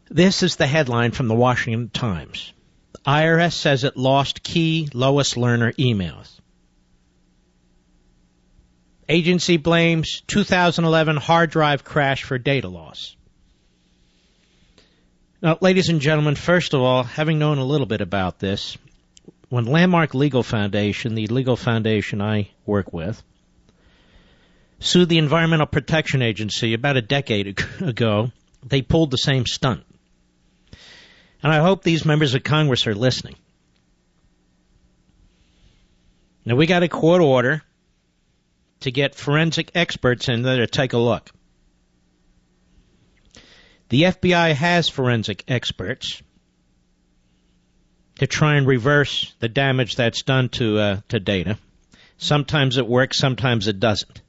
This is the headline from the Washington Times. IRS says it lost key Lois Lerner emails. Agency blames 2011 hard drive crash for data loss. Now, ladies and gentlemen, first of all, having known a little bit about this, when Landmark Legal Foundation, the legal foundation I work with, sued the Environmental Protection Agency about a decade ago, they pulled the same stunt. And I hope these members of Congress are listening. Now, we got a court order to get forensic experts in there to take a look. The FBI has forensic experts to try and reverse the damage that's done to data. Sometimes it works, sometimes it doesn't.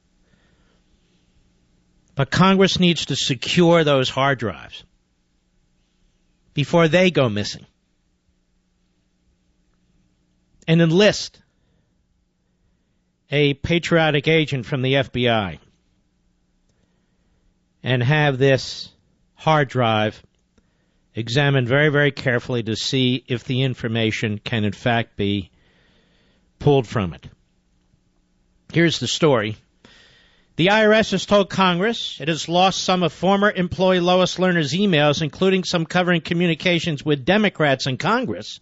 But Congress needs to secure those hard drives before they go missing. And enlist a patriotic agent from the FBI and have this hard drive examined very, very carefully to see if the information can in fact be pulled from it. Here's the story. The IRS has told Congress it has lost some of former employee Lois Lerner's emails, including some covering communications with Democrats in Congress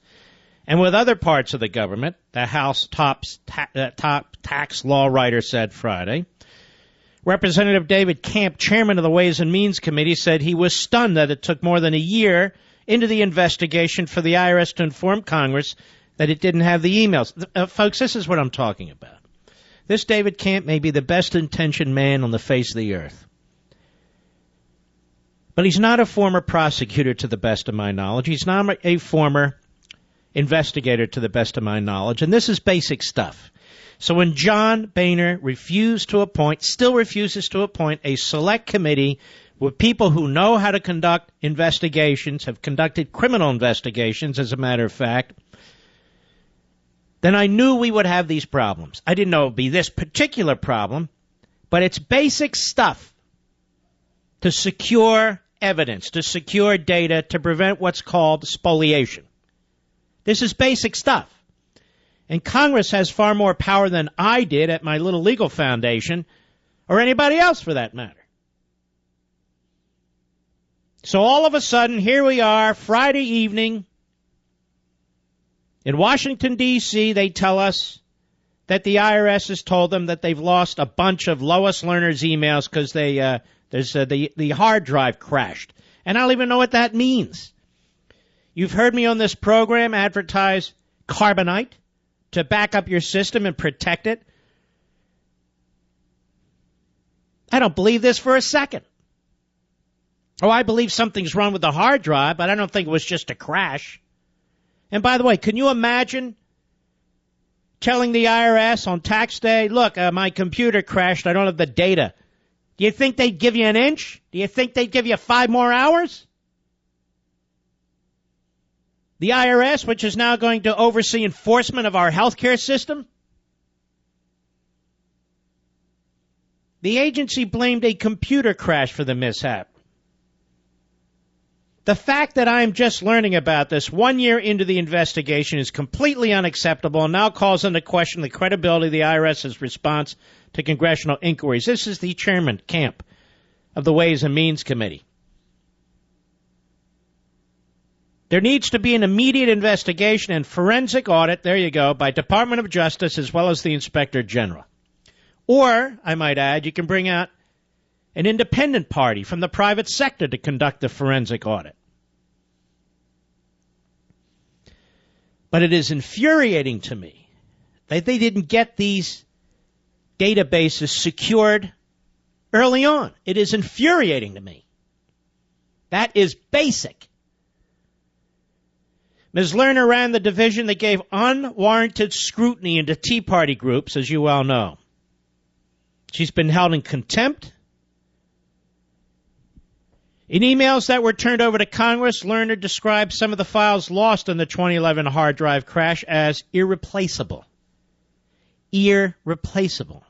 and with other parts of the government, the House top tax law writer said Friday. Representative David Camp, chairman of the Ways and Means Committee, said he was stunned that it took more than a year into the investigation for the IRS to inform Congress that it didn't have the emails. Folks, this is what I'm talking about. This David Camp may be the best-intentioned man on the face of the earth. But he's not a former prosecutor, to the best of my knowledge. He's not a former investigator, to the best of my knowledge. And this is basic stuff. So when John Boehner still refuses to appoint a select committee with people who know how to conduct investigations, have conducted criminal investigations, as a matter of fact, then I knew we would have these problems. I didn't know it would be this particular problem, but it's basic stuff to secure evidence, to secure data, to prevent what's called spoliation. This is basic stuff. And Congress has far more power than I did at my little legal foundation, or anybody else for that matter. So all of a sudden, here we are, Friday evening, in Washington, D.C., they tell us that the IRS has told them that they've lost a bunch of Lois Lerner's emails because the hard drive crashed. And I don't even know what that means. You've heard me on this program advertise carbonite to back up your system and protect it. I don't believe this for a second. Oh, I believe something's wrong with the hard drive, but I don't think it was just a crash. And by the way, can you imagine telling the IRS on tax day, look, my computer crashed, I don't have the data. Do you think they'd give you an inch? Do you think they'd give you 5 more hours? The IRS, which is now going to oversee enforcement of our healthcare system? The agency blamed a computer crash for the mishap. The fact that I'm just learning about this 1 year into the investigation is completely unacceptable and now calls into question the credibility of the IRS's response to congressional inquiries. This is the chairman, Camp, of the Ways and Means Committee. There needs to be an immediate investigation and forensic audit, there you go, by Department of Justice as well as the Inspector General. Or, I might add, you can bring out an independent party from the private sector to conduct the forensic audit. But it is infuriating to me that they didn't get these databases secured early on. It is infuriating to me. That is basic. Ms. Lerner ran the division that gave unwarranted scrutiny into Tea Party groups, as you well know. She's been held in contempt. In emails that were turned over to Congress, Lerner described some of the files lost in the 2011 hard drive crash as irreplaceable. Irreplaceable.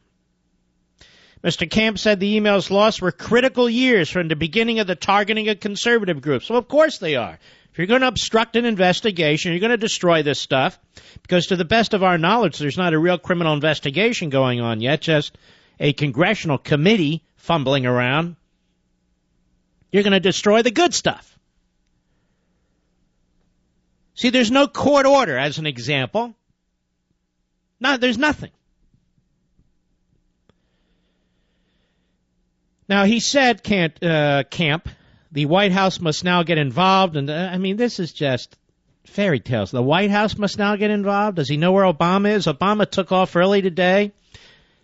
Mr. Camp said the emails lost were critical years from the beginning of the targeting of conservative groups. Well, of course they are. If you're going to obstruct an investigation, you're going to destroy this stuff, because to the best of our knowledge, there's not a real criminal investigation going on yet, just a congressional committee fumbling around. You're going to destroy the good stuff. See, there's no court order, as an example. No, there's nothing. Now, he said, Camp, the White House must now get involved. And, this is just fairy tales. The White House must now get involved? Does he know where Obama is? Obama took off early today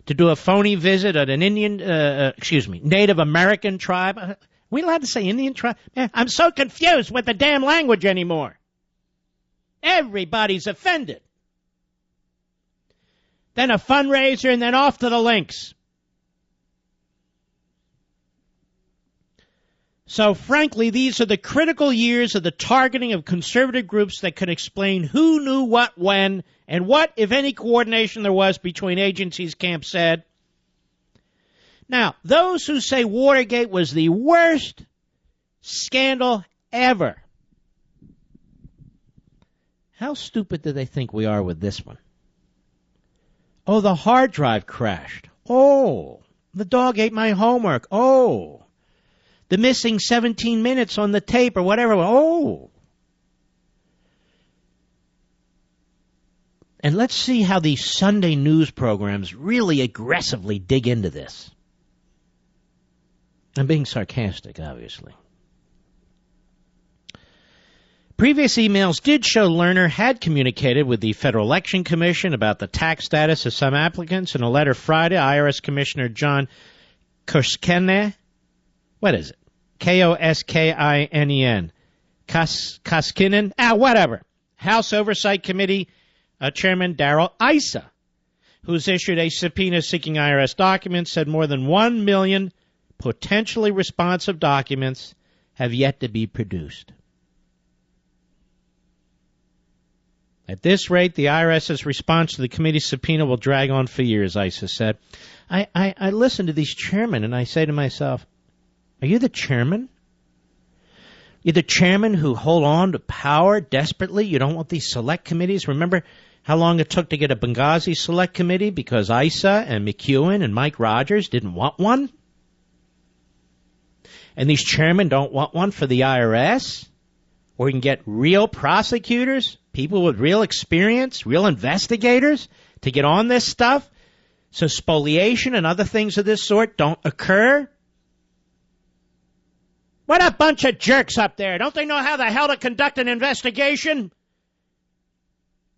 to do a phony visit at an Native American tribe. Are we allowed to say Indian tribe? Man, I'm so confused with the damn language anymore. Everybody's offended. Then a fundraiser, and then off to the links. So, frankly, these are the critical years of the targeting of conservative groups that can explain who knew what when and what, if any, coordination there was between agencies, Camp said. Now, those who say Watergate was the worst scandal ever, how stupid do they think we are with this one? Oh, the hard drive crashed. Oh, the dog ate my homework. Oh, the missing 17 minutes on the tape or whatever. Oh. And let's see how these Sunday news programs really aggressively dig into this. I'm being sarcastic, obviously. Previous emails did show Lerner had communicated with the Federal Election Commission about the tax status of some applicants. In a letter Friday, IRS Commissioner John Koskinen, what is it? Koskinen. Koskinen? Whatever. House Oversight Committee Chairman Darrell Issa, who's issued a subpoena seeking IRS documents, said more than 1 million potentially responsive documents have yet to be produced. At this rate, the IRS's response to the committee's subpoena will drag on for years, Issa said. I listen to these chairmen and I say to myself, are you the chairman? You're the chairman who hold on to power desperately? You don't want these select committees? Remember how long it took to get a Benghazi select committee because Issa and McEwen and Mike Rogers didn't want one? And these chairmen don't want one for the IRS? Or we can get real prosecutors, people with real experience, real investigators to get on this stuff so spoliation and other things of this sort don't occur? What a bunch of jerks up there. Don't they know how the hell to conduct an investigation?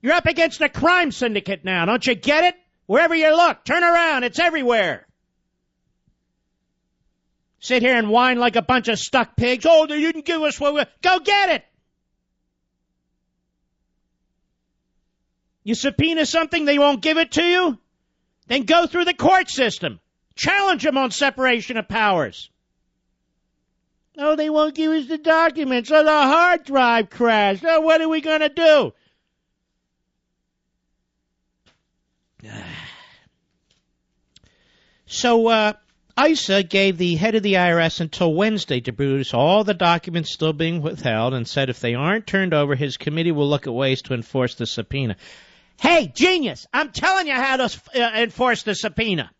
You're up against a crime syndicate now. Don't you get it? Wherever you look, turn around. It's everywhere. Sit here and whine like a bunch of stuck pigs. Oh, they didn't give us what we... Go get it. You subpoena something, they won't give it to you? Then go through the court system. Challenge them on separation of powers. Oh, they won't give us the documents. Oh, the hard drive crashed. Oh, what are we going to do? So, Issa gave the head of the IRS until Wednesday to produce all the documents still being withheld and said if they aren't turned over, his committee will look at ways to enforce the subpoena. Hey, genius, I'm telling you how to enforce the subpoena.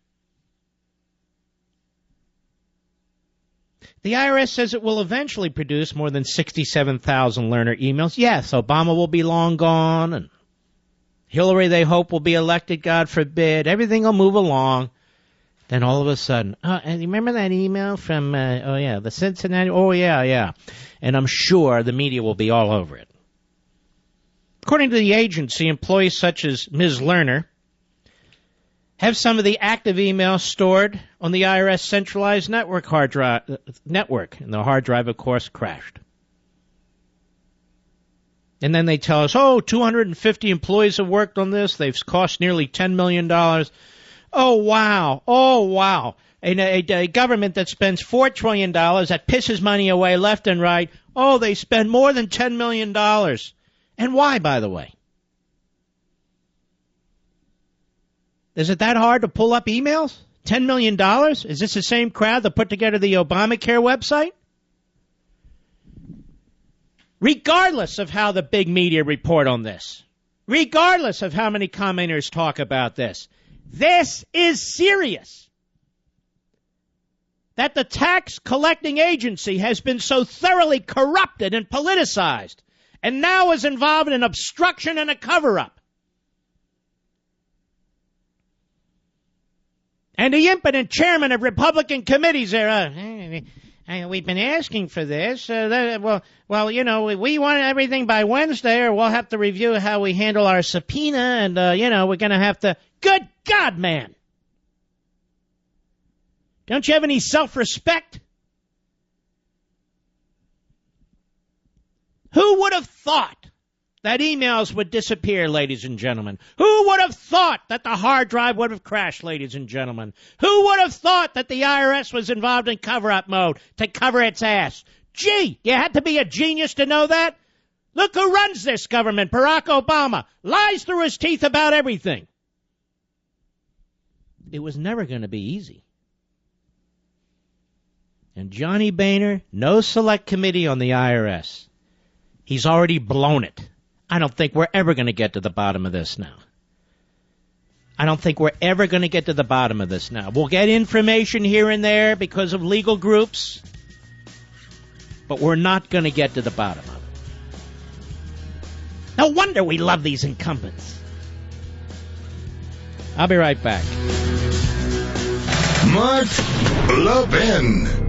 The IRS says it will eventually produce more than 67,000 Lerner emails. Yes, Obama will be long gone, and Hillary, they hope, will be elected, God forbid. Everything will move along. Then all of a sudden, and you remember that email from, the Cincinnati? Oh, yeah. And I'm sure the media will be all over it. According to the agency, employees such as Ms. Lerner have some of the active emails stored on the IRS centralized network, and the hard drive, of course, crashed. And then they tell us, 250 employees have worked on this. They've cost nearly $10 million. Oh, wow. A government that spends $4 trillion, that pisses money away left and right. Oh, they spend more than $10 million. And why, by the way? Is it that hard to pull up emails? $10 million? Is this the same crowd that put together the Obamacare website? Regardless of how the big media report on this, regardless of how many commenters talk about this is serious. That the tax collecting agency has been so thoroughly corrupted and politicized and now is involved in obstruction and a cover-up. And the impotent chairman of Republican committees there, we've been asking for this. We want everything by Wednesday or we'll have to review how we handle our subpoena and, we're going to have to. Good God, man. Don't you have any self-respect? Who would have thought that emails would disappear, ladies and gentlemen? Who would have thought that the hard drive would have crashed, ladies and gentlemen? Who would have thought that the IRS was involved in cover-up mode to cover its ass? Gee, you had to be a genius to know that? Look who runs this government, Barack Obama. Lies through his teeth about everything. It was never going to be easy. And Johnny Boehner, no select committee on the IRS. He's already blown it. I don't think we're ever going to get to the bottom of this now. We'll get information here and there because of legal groups, but we're not going to get to the bottom of it. No wonder we love these incumbents. I'll be right back. Mark Levin.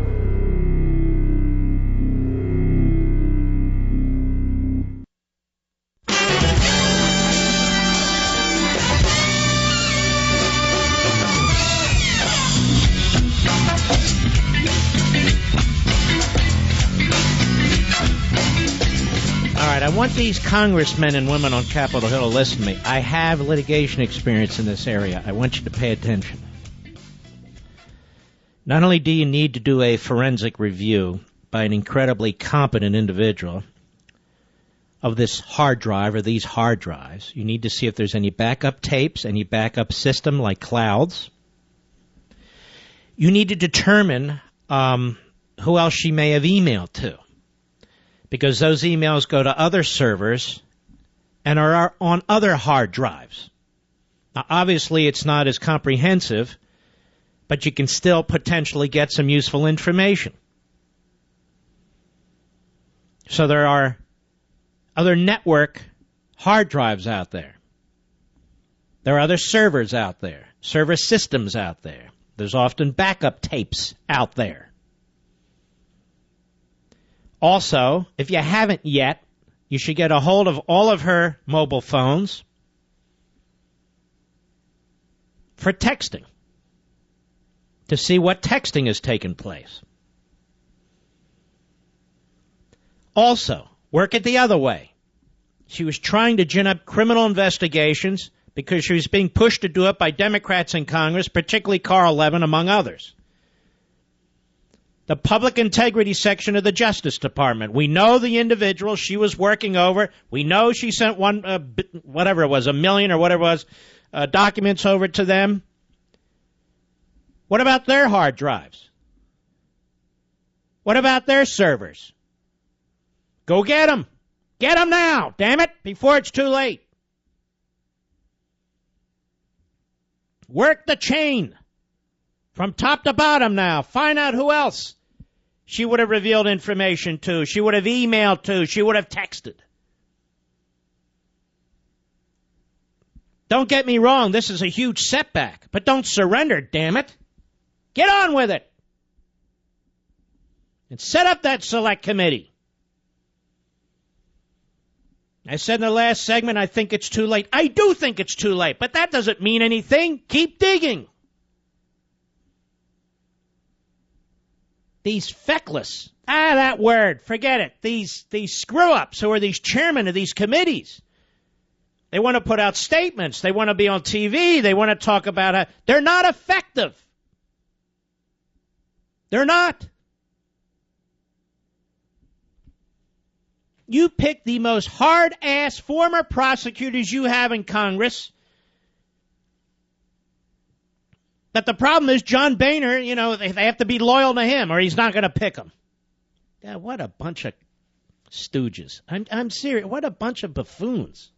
I want these congressmen and women on Capitol Hill to listen to me. I have litigation experience in this area. I want you to pay attention. Not only do you need to do a forensic review by an incredibly competent individual of this hard drive or these hard drives, you need to see if there's any backup tapes, any backup system like clouds. You need to determine who else she may have emailed to, because those emails go to other servers and are on other hard drives. Now, obviously, it's not as comprehensive, but you can still potentially get some useful information. So there are other network hard drives out there. There are other servers out there, server systems out there. There's often backup tapes out there. Also, if you haven't yet, you should get a hold of all of her mobile phones for texting to see what texting has taken place. Also, work it the other way. She was trying to gin up criminal investigations because she was being pushed to do it by Democrats in Congress, particularly Carl Levin, among others. The public integrity section of the Justice Department. We know the individual she was working over. We know she sent whatever it was, 1 million or whatever it was, documents over to them. What about their hard drives? What about their servers? Go get them. Get them now, damn it, before it's too late. Work the chain from top to bottom now. Find out who else she would have revealed information to, she would have emailed to, she would have texted. Don't get me wrong, this is a huge setback, but don't surrender, damn it. Get on with it. And set up that select committee. I said in the last segment, I think it's too late. I do think it's too late, but that doesn't mean anything. Keep digging. These feckless, that word, forget it. These screw-ups who are these chairmen of these committees. They want to put out statements. They want to be on TV. They want to talk about it. They're not effective. They're not. You pick the most hard-ass former prosecutors you have in Congress, But the problem is John Boehner, they have to be loyal to him or he's not going to pick them. Yeah, what a bunch of stooges. I'm serious. What a bunch of buffoons.